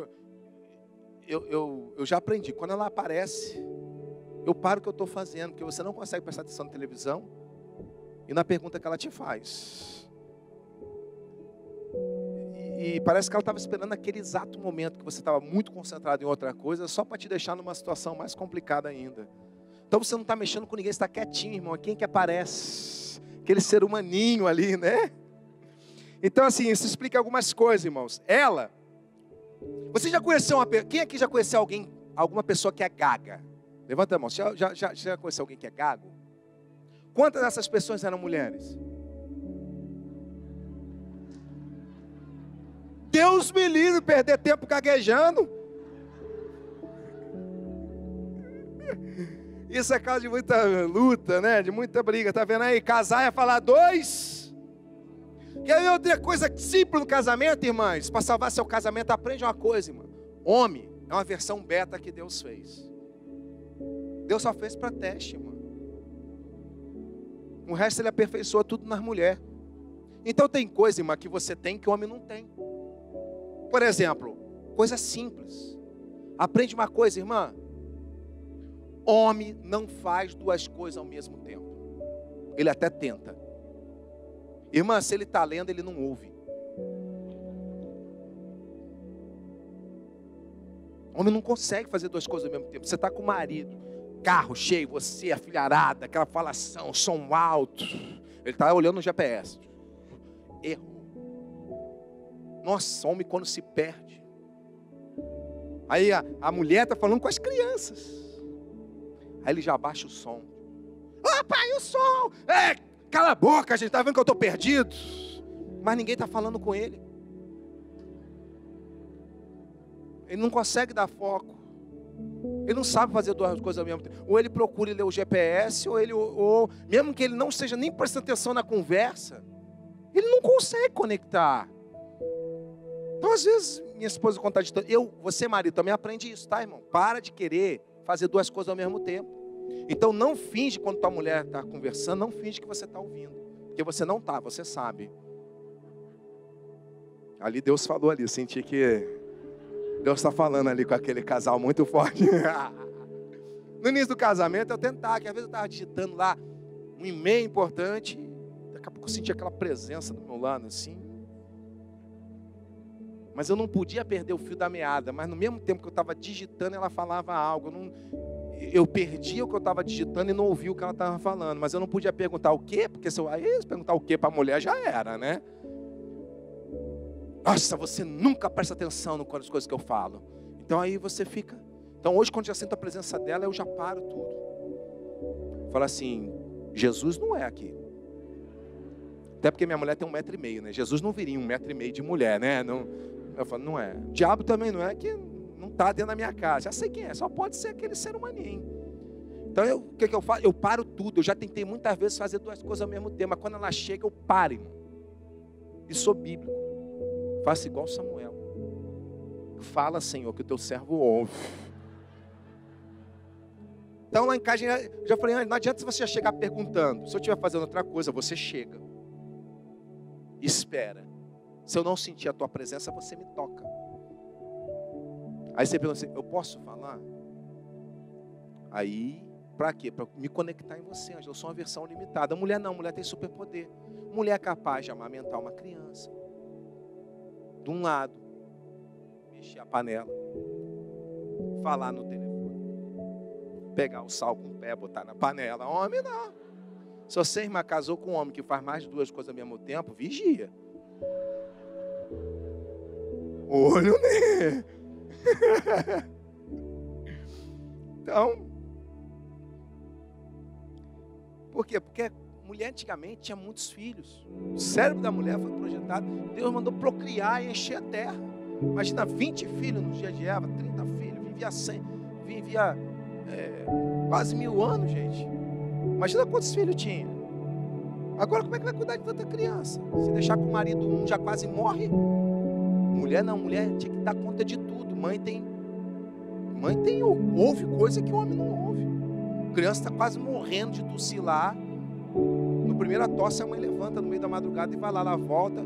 Eu já aprendi. Quando ela aparece, eu paro o que eu estou fazendo. Porque você não consegue prestar atenção na televisão e na pergunta que ela te faz. E parece que ela estava esperando aquele exato momento que você estava muito concentrado em outra coisa, só para te deixar numa situação mais complicada ainda. Então você não está mexendo com ninguém, você está quietinho, irmão. Quem que aparece? Aquele ser humaninho ali, né? Então assim, isso explica algumas coisas, irmãos. Você já conheceu quem aqui já conheceu alguma pessoa que é gaga? Levanta a mão. Já conheceu alguém que é gago? Quantas dessas pessoas eram mulheres? Deus me livre de perder tempo gaguejando. Isso é causa de muita luta, né? De muita briga. Tá vendo aí? Casar é falar 2. Quer ver outra coisa simples no casamento, irmãs? Para salvar seu casamento, aprende uma coisa, irmão. Homem é uma versão beta que Deus fez. Deus só fez para teste, irmão. O resto ele aperfeiçoa tudo nas mulheres. Então tem coisa, irmã, que você tem que o homem não tem. Por exemplo, coisa simples. Aprende uma coisa, irmã. Homem não faz duas coisas ao mesmo tempo. Ele até tenta. Irmã, se ele está lendo, ele não ouve. Homem não consegue fazer duas coisas ao mesmo tempo. Você está com o marido, carro cheio, você, a filharada, aquela falação, som alto. Ele está olhando no GPS. Erro. Nossa, homem quando se perde. Aí a mulher está falando com as crianças. Aí ele já baixa o som. Ô pai, o som! Cala a boca, gente, está vendo que eu estou perdido? Mas ninguém está falando com ele. Ele não consegue dar foco. Ele não sabe fazer duas coisas ao mesmo tempo. Ou ele procura ler o GPS, ou mesmo que ele não esteja nem prestando atenção na conversa, ele não consegue conectar. Então, às vezes, minha esposa conta de você, marido, também aprende isso, tá, irmão? Para de querer fazer duas coisas ao mesmo tempo. Então, não finge quando tua mulher está conversando, não finge que você está ouvindo. Porque você não está, você sabe. Ali Deus falou ali, eu senti que Deus está falando ali com aquele casal muito forte. No início do casamento, eu tentava, que às vezes eu estava digitando lá um e-mail importante, daqui a pouco eu sentia aquela presença do meu lado, assim. Mas eu não podia perder o fio da meada, mas no mesmo tempo que eu estava digitando, ela falava algo. Eu perdia o que eu estava digitando e não ouvia o que ela estava falando, mas eu não podia perguntar o quê, porque se eu perguntar o quê para a mulher, já era, né? Nossa, você nunca presta atenção nas coisas que eu falo. Então aí você fica. Então hoje, quando eu já sinto a presença dela, eu já paro tudo. Falo assim, Jesus não é aqui. Até porque minha mulher tem 1,5 m, né? Jesus não viria 1,5 m de mulher, né? Não, eu falo, não é. O diabo também não é, que não está dentro da minha casa. Já sei quem é, só pode ser aquele ser humaninho. Então o que eu faço? Eu paro tudo. Eu já tentei muitas vezes fazer duas coisas ao mesmo tempo, mas quando ela chega, eu paro, irmão. E sou bíblico. Faça igual Samuel. Fala, Senhor, que o teu servo ouve. Então lá em casa, já falei, não adianta você chegar perguntando. Se eu estiver fazendo outra coisa, você chega. Espera. Se eu não sentir a tua presença, você me toca. Aí você pergunta assim, eu posso falar? Aí, para quê? Para me conectar em você. Eu sou uma versão limitada. Mulher não, mulher tem superpoder. Mulher é capaz de amamentar uma criança. De um lado, mexer a panela, falar no telefone, pegar o sal com o pé, botar na panela. Homem não. Se você, irmã, casou com um homem que faz mais de duas coisas ao mesmo tempo, vigia. Olho nele. Então, por quê? Porque mulher antigamente tinha muitos filhos. O cérebro da mulher foi projetado. Deus mandou procriar e encher a terra. Imagina 20 filhos no dia de Eva, 30 filhos, vivia quase 1000 anos, gente. Imagina quantos filhos tinha. Agora como é que vai cuidar de tanta criança? Se deixar com o marido já quase morre. Mulher não, mulher tinha que dar conta de tudo. Mãe ouve coisa que o homem não ouve. A criança está quase morrendo de tossir lá. No primeiro tosse, a mãe levanta no meio da madrugada e vai lá, ela volta.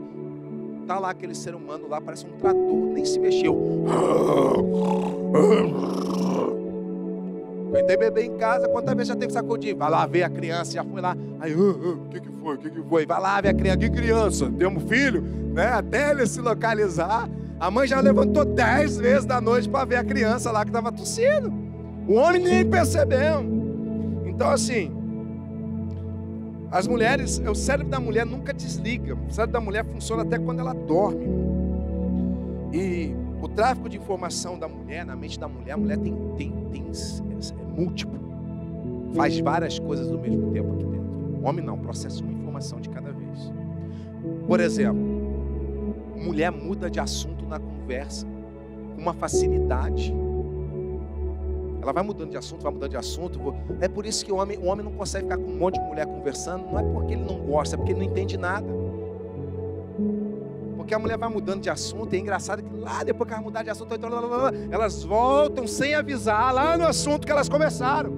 Está lá aquele ser humano lá, parece um trator, nem se mexeu. Quem tem bebê em casa, quantas vezes já teve que sacudir? Vai lá ver a criança, já foi lá. Aí, o que foi? Vai lá ver a criança. Que criança? Temos filho? Né? Até ele se localizar. A mãe já levantou 10 vezes da noite para ver a criança lá que estava tossindo. O homem nem percebeu. Então assim, as mulheres, o cérebro da mulher nunca desliga. O cérebro da mulher funciona até quando ela dorme. E o tráfico de informação da mulher, na mente da mulher, a mulher é múltiplo. Faz várias coisas ao mesmo tempo aqui dentro. O homem não, processa uma informação de cada vez. Por exemplo, mulher muda de assunto na conversa com uma facilidade. Ela vai mudando de assunto, É por isso que o homem não consegue ficar com um monte de mulher conversando. Não é porque ele não gosta, é porque ele não entende nada. Porque a mulher vai mudando de assunto. E é engraçado que lá depois que elas mudar de assunto, elas voltam sem avisar lá no assunto que elas começaram.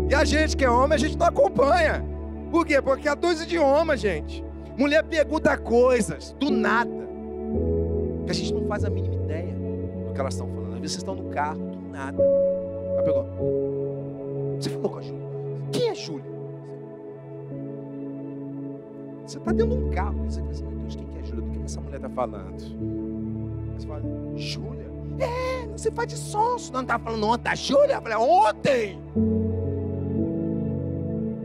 E a gente que é homem, a gente não acompanha. Por quê? Porque é 2 idiomas, gente. Mulher pergunta coisas do nada, que a gente não faz a mínima ideia do que elas estão falando. Às vezes vocês estão no carro, do nada. Ela pegou. Você falou com a Júlia? Quem é Júlia? Você está dentro de um carro. Você fala assim, meu Deus, quem que é Júlia? Do que essa mulher está falando? Você fala, Júlia? Não se faz de sonso. Não estava falando ontem da Júlia? Eu falei, ontem!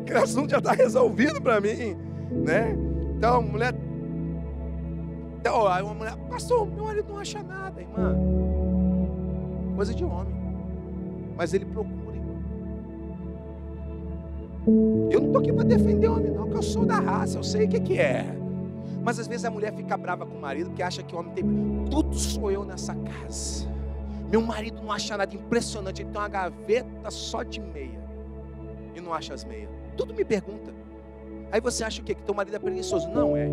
Que assunto já está resolvido para mim, né? Então, a mulher... Então, aí uma mulher, pastor, meu marido não acha nada, irmã. Coisa de homem. Mas ele procura, irmã. Eu não estou aqui para defender homem, não, que eu sou da raça, eu sei o que é. Mas às vezes a mulher fica brava com o marido, porque acha que o homem tem... Tudo sou eu nessa casa. Meu marido não acha nada, impressionante. Ele tem uma gaveta só de meia. E não acha as meias. Tudo me pergunta. Aí você acha o quê? Que teu marido é preguiçoso? Não é.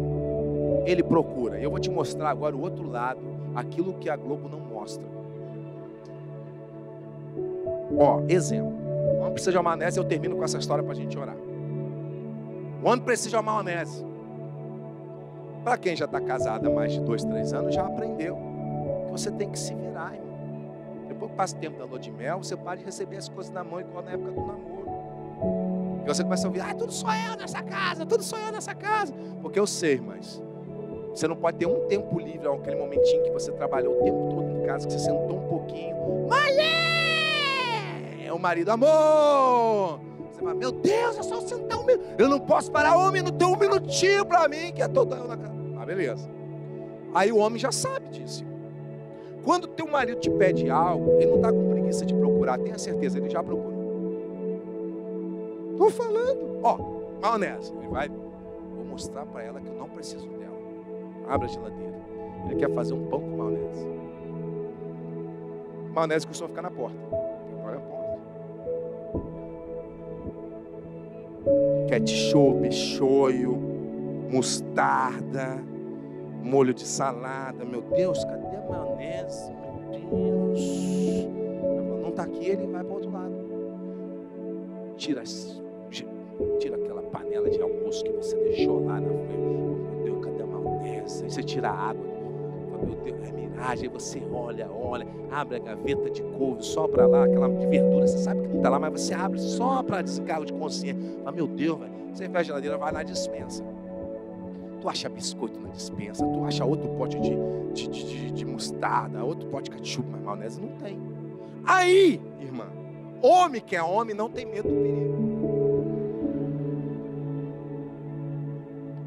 Ele procura. Eu vou te mostrar agora o outro lado, aquilo que a Globo não mostra. Ó, exemplo. O homem precisa de uma maionese, eu termino com essa história para a gente orar. O homem precisa de uma maionese. Para quem já está casado há mais de 2, 3 anos, já aprendeu que você tem que se virar, irmão. Depois que passa o tempo da lua de mel, você para de receber as coisas na mão, igual na época do namoro. E você começa a ouvir, tudo sou eu nessa casa, tudo sou eu nessa casa. Porque eu sei, mas você não pode ter um tempo livre, aquele momentinho que você trabalhou o tempo todo em casa, que você sentou um pouquinho. É o marido, amor. Você fala, meu Deus, é só sentar um minuto. Eu não posso parar um minuto, tem um minutinho para mim, que é todo eu na casa. Beleza. Aí o homem já sabe disso. Quando teu marido te pede algo, ele não está com preguiça de procurar, tenha certeza, ele já procura. Estou falando. Ó, maionese. Ele vai, vou mostrar para ela que eu não preciso dela. Abre a geladeira. Ele quer fazer um pão com maionese. Maionese costuma ficar na porta. Olha a porta. Ketchup, shoyu, mostarda, molho de salada. Meu Deus, cadê a maionese? Meu Deus. Não está aqui, ele vai para o outro lado. Tira aquela panela de almoço que você deixou lá na frente. Meu Deus, cadê a maionese? Aí você tira a água. Meu Deus, é miragem. Aí você olha, abre a gaveta de couve, sopra lá, aquela de verdura. Você sabe que não está lá, mas você abre só para descargo de consciência. Mas meu Deus, velho, você fecha a geladeira, vai na dispensa. Tu acha biscoito na dispensa, tu acha outro pote de mostarda, outro pote de ketchup, mas maionese não tem. Aí, irmã, homem que é homem não tem medo do perigo.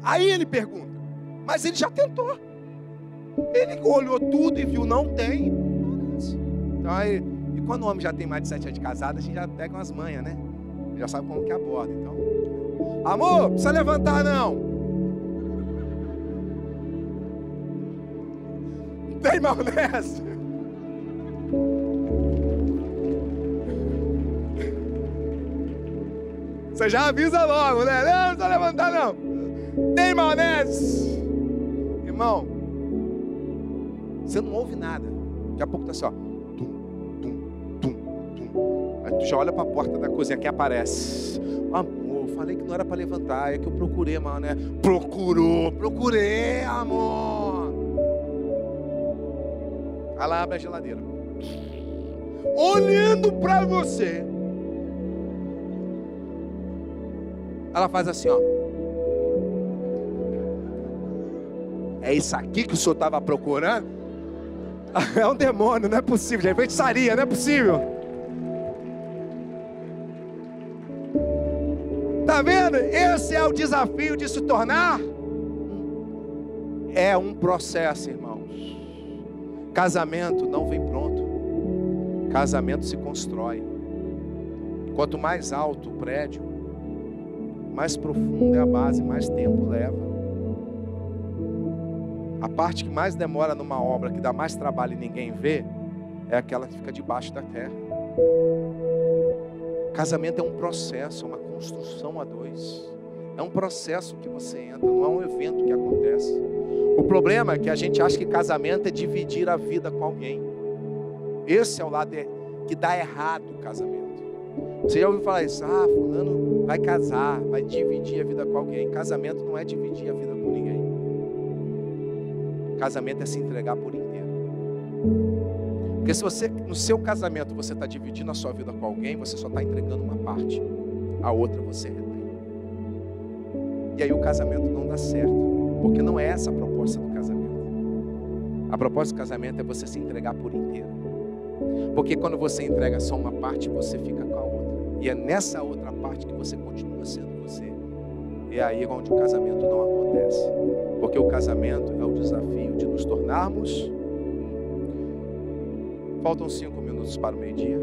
Aí ele pergunta, mas ele já tentou. Ele olhou tudo e viu, não tem. Então aí, e quando o homem já tem mais de 7 anos de casado, a gente já pega umas manhas, né? Já sabe como que aborda. Então, amor, não precisa levantar não. Tem maionese? Você já avisa logo, né? Não precisa levantar não. Tem maionese? Irmão, você não ouve nada. Daqui a pouco tá assim, ó. Aí tu já olha para a porta da cozinha, quem aparece? Amor, falei que não era para levantar, é que eu procurei a maionese. Procurei, amor. Ela abre a geladeira, olhando para você. Ela faz assim, ó. É isso aqui que o senhor estava procurando? É um demônio, não é possível. Já é feitiçaria, não é possível. Tá vendo? Esse é o desafio de se tornar. É um processo, irmãos. Casamento não vem pronto. Casamento se constrói. Quanto mais alto o prédio, mais profunda é a base, mais tempo leva. A parte que mais demora numa obra, que dá mais trabalho e ninguém vê, é aquela que fica debaixo da terra. Casamento é um processo, uma construção a dois. É um processo que você entra, não é um evento que acontece. O problema é que a gente acha que casamento é dividir a vida com alguém. Esse é o lado que dá errado o casamento. Você já ouviu falar isso? Fulano vai casar, vai dividir a vida com alguém. Casamento não é dividir a vida com ninguém. Casamento é se entregar por inteiro. Porque se você, no seu casamento, você está dividindo a sua vida com alguém, você só está entregando uma parte, a outra você retém. E aí o casamento não dá certo, porque não é essa a proposta do casamento. A proposta do casamento é você se entregar por inteiro. Porque quando você entrega só uma parte, você fica com a outra. E é nessa outra parte que você continua sendo você. E é aí onde o casamento não acontece. Porque o casamento é o desafio de nos tornarmos. Faltam 5 minutos para o meio-dia.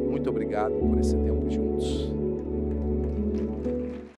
Muito obrigado por esse tempo juntos.